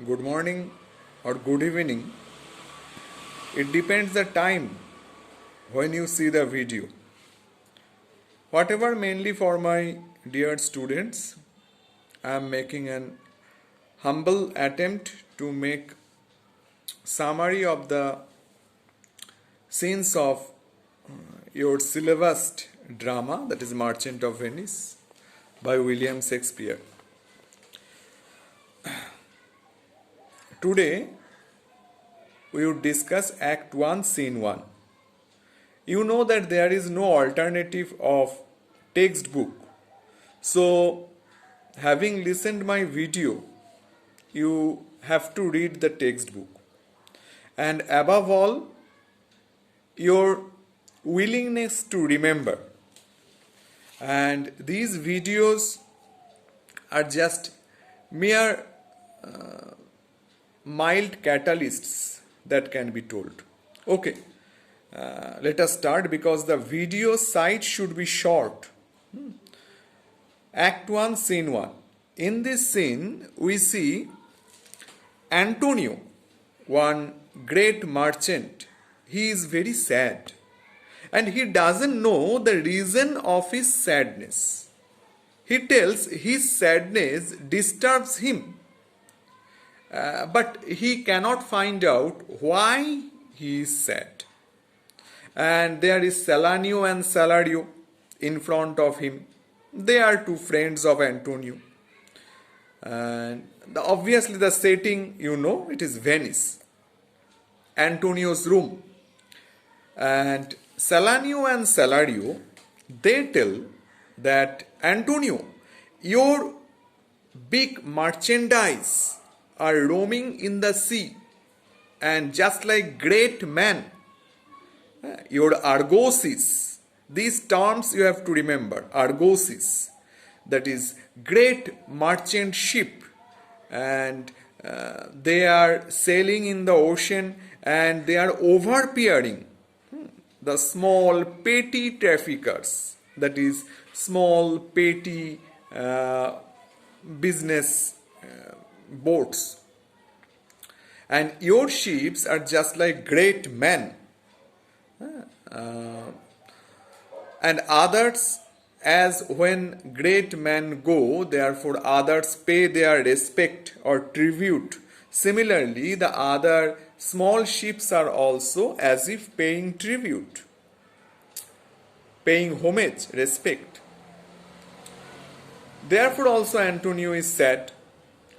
good morning or good evening. It depends the time when you see the video. Whatever, mainly for my dear students, I am making an humble attempt to make summary of the scenes of your syllabus drama, that is Merchant of Venice by William Shakespeare. Today we would discuss Act 1, Scene 1. You know that there is no alternative of textbook. So, having listened my video, you have to read the textbook. And above all, your willingness to remember. And these videos are just mere mild catalysts that can be told. Okay, let us start because the video site should be short. Act 1, Scene 1. In this scene, we see Antonio, one great merchant. He is very sad and he doesn't know the reason of his sadness. He tells his sadness disturbs him. But he cannot find out why he is sad. And there is Salanio and Salario in front of him. They are two friends of Antonio. And obviously the setting, it is Venice. Antonio's room. And Salanio and Salario, they tell that Antonio, your big merchandise are roaming in the sea, and just like great men, your argosies, these terms you have to remember, argosies, that is great merchant ship, and they are sailing in the ocean and they are overpeering the small petty traffickers, that is small petty business boats, and your ships are just like great men, and others, as when great men go, therefore others pay their respect or tribute. Similarly, the other small ships are also as if paying tribute, paying homage, respect. Therefore also Antonio is sad,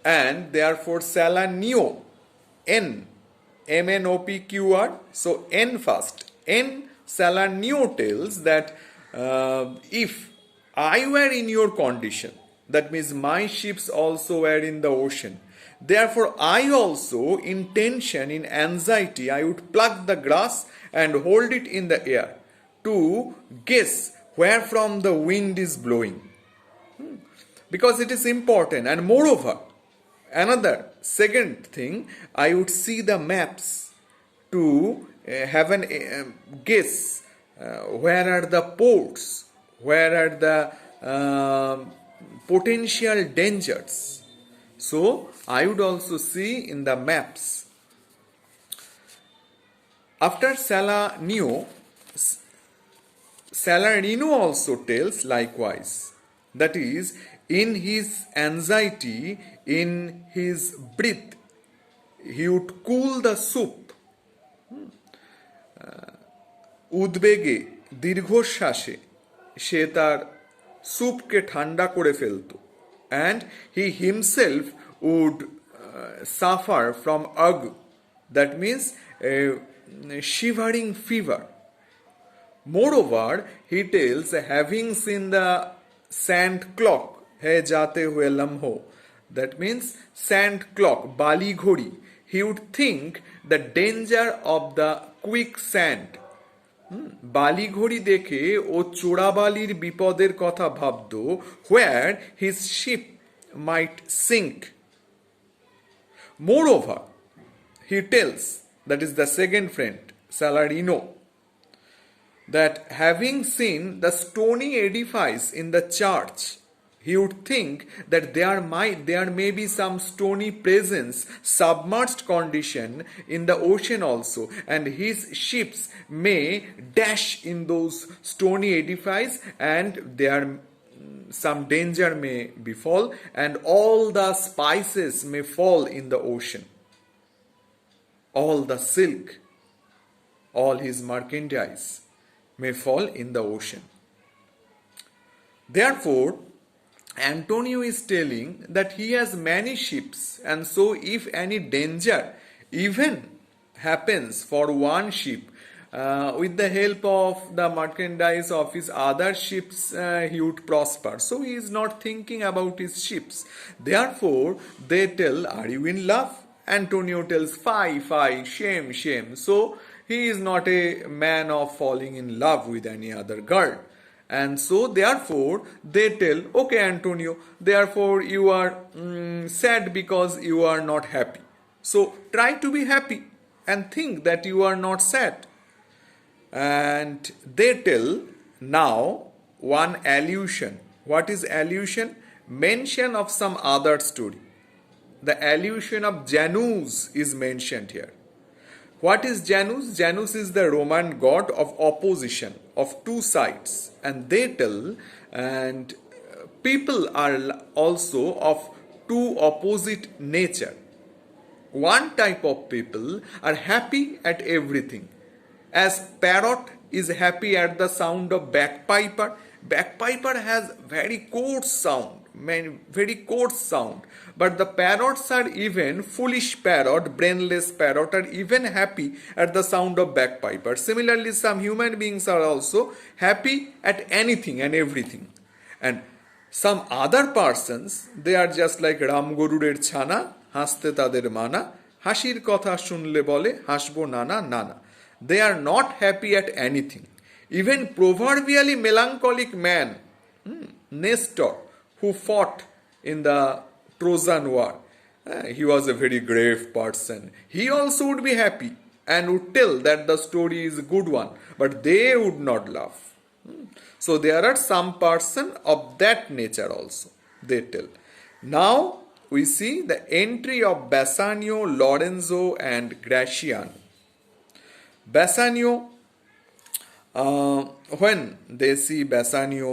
and therefore Salanio, N, MNOPQR, so N first. N, Salanio tells that if I were in your condition, that means my ships also were in the ocean, therefore I also, in tension, in anxiety, I would pluck the grass and hold it in the air to guess where from the wind is blowing. Because it is important. And moreover, another second thing, I would see the maps to have an guess where are the ports, where are the potential dangers. So I would also see in the maps. After Salanio also tells likewise, that is, in his anxiety, in his breath, he would cool the soup. উদ্বেগে দীর্ঘশ্বাসে সে তার স্যুপকে ঠান্ডা করে ফেলত, and he himself would suffer from ague, that means a shivering fever. Moreover, he tells, having seen the sand clock, hai jate hue lamho, that means sand clock, bali ghori, he would think the danger of the quicksand. বালি ঘড়ি দেখে ও চোরাবালির বিপদের কথা ভাবত, where his ship might sink. Moreover, he tells, that is the second friend, Salarino, that having seen the stony edifice in the church, he would think that there may be some stony presence, submerged condition in the ocean also, and his ships may dash in those stony edifices, and there some danger may befall, and all the spices may fall in the ocean, all the silk, all his merchandise may fall in the ocean. Therefore, Antonio is telling that he has many ships, and so if any danger even happens for one ship, with the help of the merchandise of his other ships, he would prosper. So he is not thinking about his ships. Therefore, they tell, "Are you in love?" Antonio tells, "Fie, fie, shame, shame." So he is not a man of falling in love with any other girl. And so therefore they tell, "Okay, Antonio, therefore you are sad because you are not happy. So try to be happy and think that you are not sad." And they tell now one allusion. What is allusion? Mention of some other story. The allusion of Janus is mentioned here. What is Janus? Janus is the Roman god of opposition, of two sides. And they tell, and people are also of two opposite nature. One type of people are happy at everything. As parrot is happy at the sound of bagpiper. Bagpiper has very coarse sound, very coarse sound. But the parrots are even, foolish parrot, brainless parrot are even happy at the sound of bagpiper. Similarly, some human beings are also happy at anything and everything. And some other persons, they are just like রামগরুরের ছানা, হাসতে তাদের মানা, হাসির কথা শুনলে বলে হাসবো নানা নানা. They are not happy at anything. Even proverbially melancholic man, Nestor, who fought in the Trojan War, he was a very grave person. He also would be happy and would tell that the story is a good one, but they would not laugh. So there are some person of that nature also, they tell. Now we see the entry of Bassanio, Lorenzo and Gratiano. Bassanio, when they see Bassanio,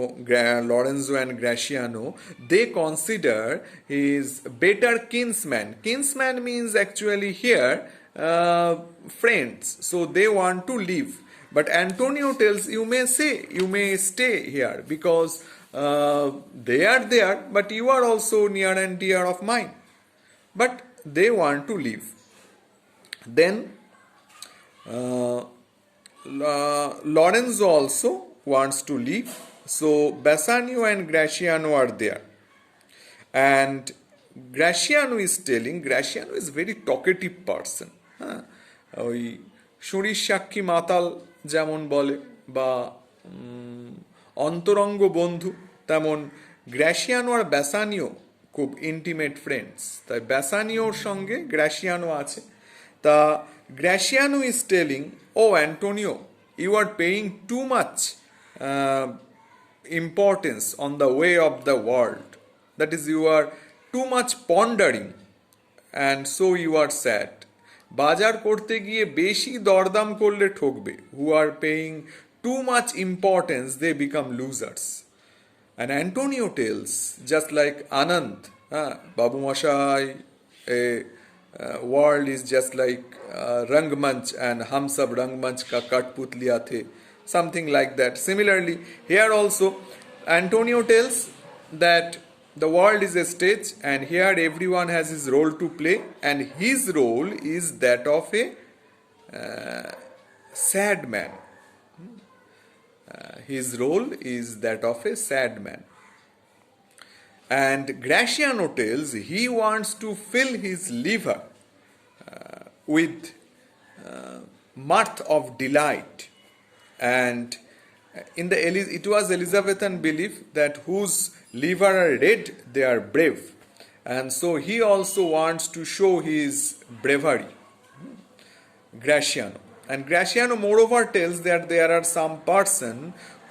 Lorenzo and Gratiano, they consider his better kinsman. Kinsman means actually here friends. So they want to leave. But Antonio tells, you may stay here because they are there, but you are also near and dear of mine. But they want to leave. Then Lorenzo also wants to leave. So Bassanio and Gratiano are there. And Gratiano is telling, Gratiano is very talkative person. ওই সুরির সাক্ষী মাতাল যেমন বলে বা অন্তরঙ্গ বন্ধু, তেমন গ্র্যাসিয়ানো আর Bassanio খুব ইন্টিমেট ফ্রেন্ডস। তাই ব্যাসানিওর সঙ্গে গ্র্যাসিয়ানো আছে। তা Gratiano is telling, "Oh Antonio, you are paying too much importance on the way of the world. That is, you are too much pondering, and so you are sad. বাজার করতে গিয়ে বেশি দরদাম করলে ঠকবে. Who are paying too much importance, they become losers." And Antonio tells, just like Anand, Babu Mashai, world is just like Rangmanch and Hum Sab Rangmanch Ka Katputliya The, something like that. Similarly, here also Antonio tells that the world is a stage and here everyone has his role to play, and his role is that of a sad man. His role is that of a sad man. And Gratiano tells he wants to fill his liver with mirth of delight. And it was Elizabethan belief that whose liver are red, they are brave. And so he also wants to show his bravery, Gratiano. And Gratiano moreover tells that there are some person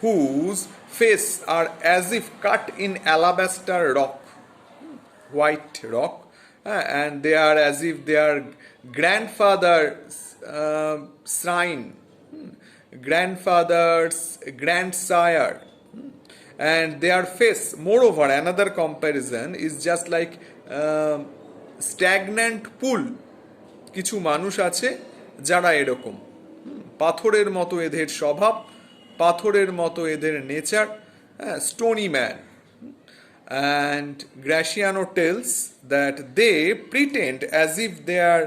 whose face are as if cut in alabaster rock, white rock, and they are as if they are grandfather's shrine, grandfather's grandsire, and their face, moreover, another comparison is just like stagnant pool. কিছু মানুষ আছে যারা এরকম, পাথরের মতো এদের স্বভাব, পাথরের মতো এদের nature, stony man. And Graciano tells that they pretend as if they are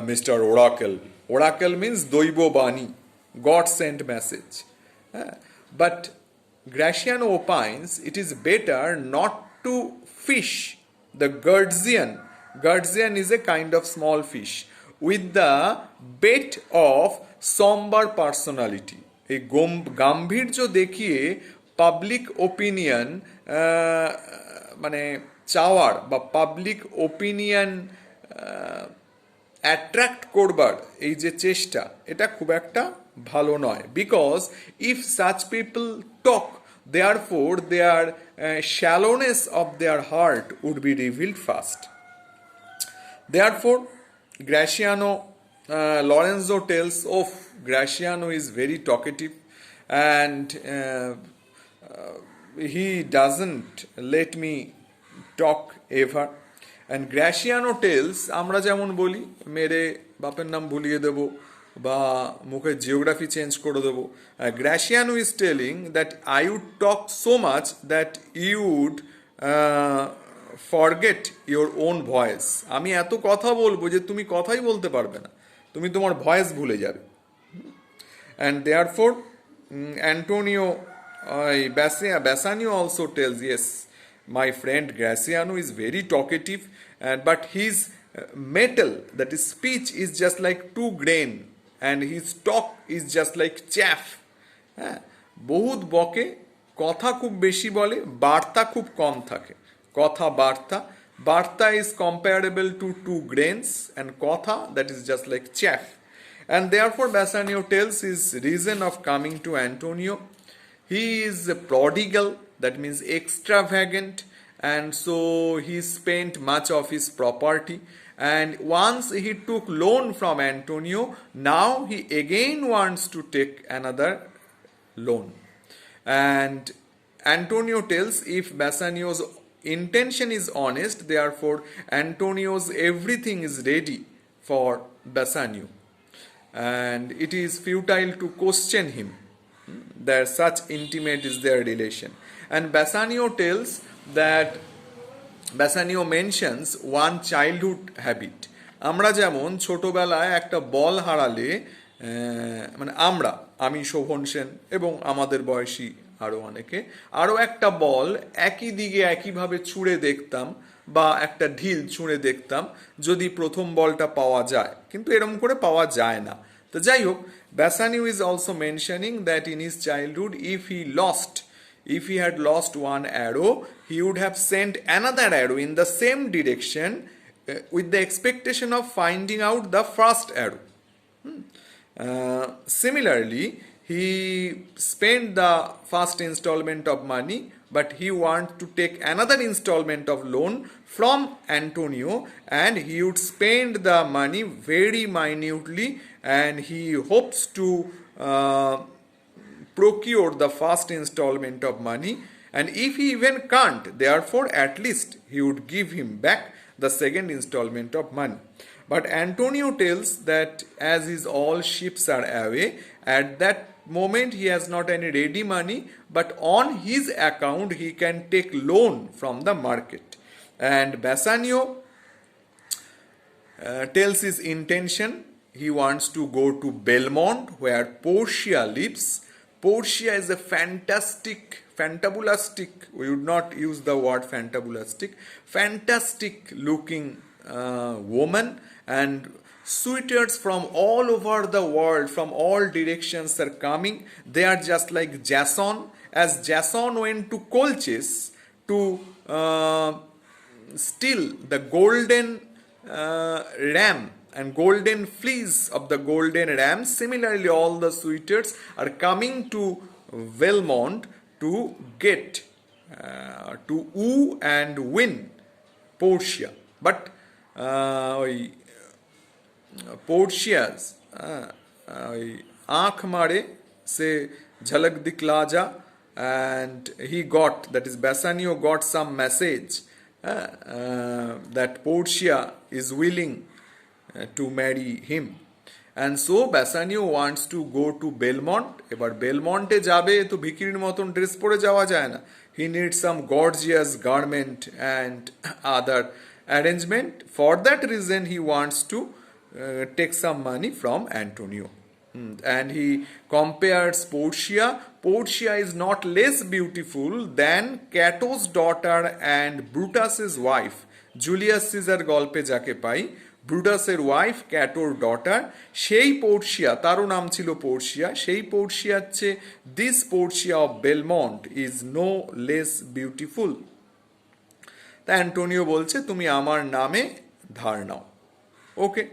Mr. Oracle. Oracle means Doibo Bani, God sent message. But Graciano opines it is better not to fish the Gurdsian. Gurdsian is a kind of small fish with the bait of somber personality. এই গাম্ভীর্য দেখিয়ে public opinion মানে চাওয়ার বা public opinion attract করবার এই যে চেষ্টা, এটা খুব একটা ভালো নয়. Because if such people talk, therefore their shallowness of their heart would be revealed fast. Therefore, Graciano, Lorenzo tells, oh, Graciano is very talkative and he doesn't let me talk ever. And Graciano tells, আমরা যেমন বলি মেরে বাপের নাম ভুলিয়ে দেব বা মুখের geography change করে দেবো, Graciano is telling that I would talk so much that you would forget your own voice. আমি এত কথা বলবো যে তুমি কথাই বলতে পারবে না, তুমি তোমার ভয়েস ভুলে যাবে. And therefore Antonio Bassanio also tells, yes, my friend Graciano is very talkative, but his metal, that is speech, is just like 2 grain and his talk is just like chaff. বহুত বকে, কথা খুব বেশি বলে, বার্তা খুব কম থাকে. কথা বার্তা, বার্তা is comparable to 2 grains and কথা, that is just like chaff. And therefore Bassanio tells his reason of coming to Antonio. He is a prodigal, that means extravagant, and so he spent much of his property, and once he took loan from Antonio, now he again wants to take another loan. And Antonio tells if Bassanio's intention is honest, therefore Antonio's everything is ready for Bassanio, and it is futile to question him. That such intimate is their relation. And Bassanio tells that Bassanio mentions one childhood habit. আমরা যেমন ছোটবেলায় একটা বল হারালে, মানে আমি শোভন সেন এবং আমাদের বয়সী আরও অনেকে আরও একটা বল একই দিকে একইভাবে ছুঁড়ে দেখতাম বা একটা ঢিল ছুঁড়ে দেখতাম যদি প্রথম বলটা পাওয়া যায়, কিন্তু এরকম করে পাওয়া যায় না. তো যাই হোক, Bassanio is also mentioning that in his childhood, if he had lost one arrow, he would have sent another arrow in the same direction with the expectation of finding out the first arrow. Similarly, he spent the first installment of money, but he wants to take another installment of loan from Antonio, and he would spend the money very minutely, and he hopes to procure the first installment of money, and if he even can't, therefore at least he would give him back the second installment of money. But Antonio tells that as his all ships are away, at that moment he has not any ready money, but on his account he can take loan from the market. And Bassanio tells his intention. He wants to go to Belmont where Portia lives. Portia is a fantabulastic, we would not use the word fantabulastic, fantastic looking woman, and suitors from all over the world, from all directions are coming. They are just like Jason. As Jason went to Colchis to steal the golden ram and golden fleece of the golden ram, similarly all the suitors are coming to Belmont to get to woo and win Portia. But ওই Portia's ওই आँख मारे से झलक दिखला जा, and he got, that is Bassanio got some message that Portia is willing to marry him, and so Bassanio wants to go to Belmont. এবার বেলমন্টে যাবে তো ভিকিরির মতন ড্রেস পরে যাওয়া যায় না, he needs some gorgeous garment and other arrangement. For that reason he wants to take some money from Antonio. And he compares Portia. Portia is not less beautiful than Cato's daughter and Brutus's wife. Julius Caesar গল্পে যাকে পাই, ব্রুটাসের wife ক্যাটোর daughter, সেই Portia, তারও নাম ছিল Portia, সেই পোর্শিয়ার চেয়ে this Portia of Belmont is no less beautiful. তা অ্যান্টোনিও বলছে তুমি আমার নামে ধার নাও। ওকে।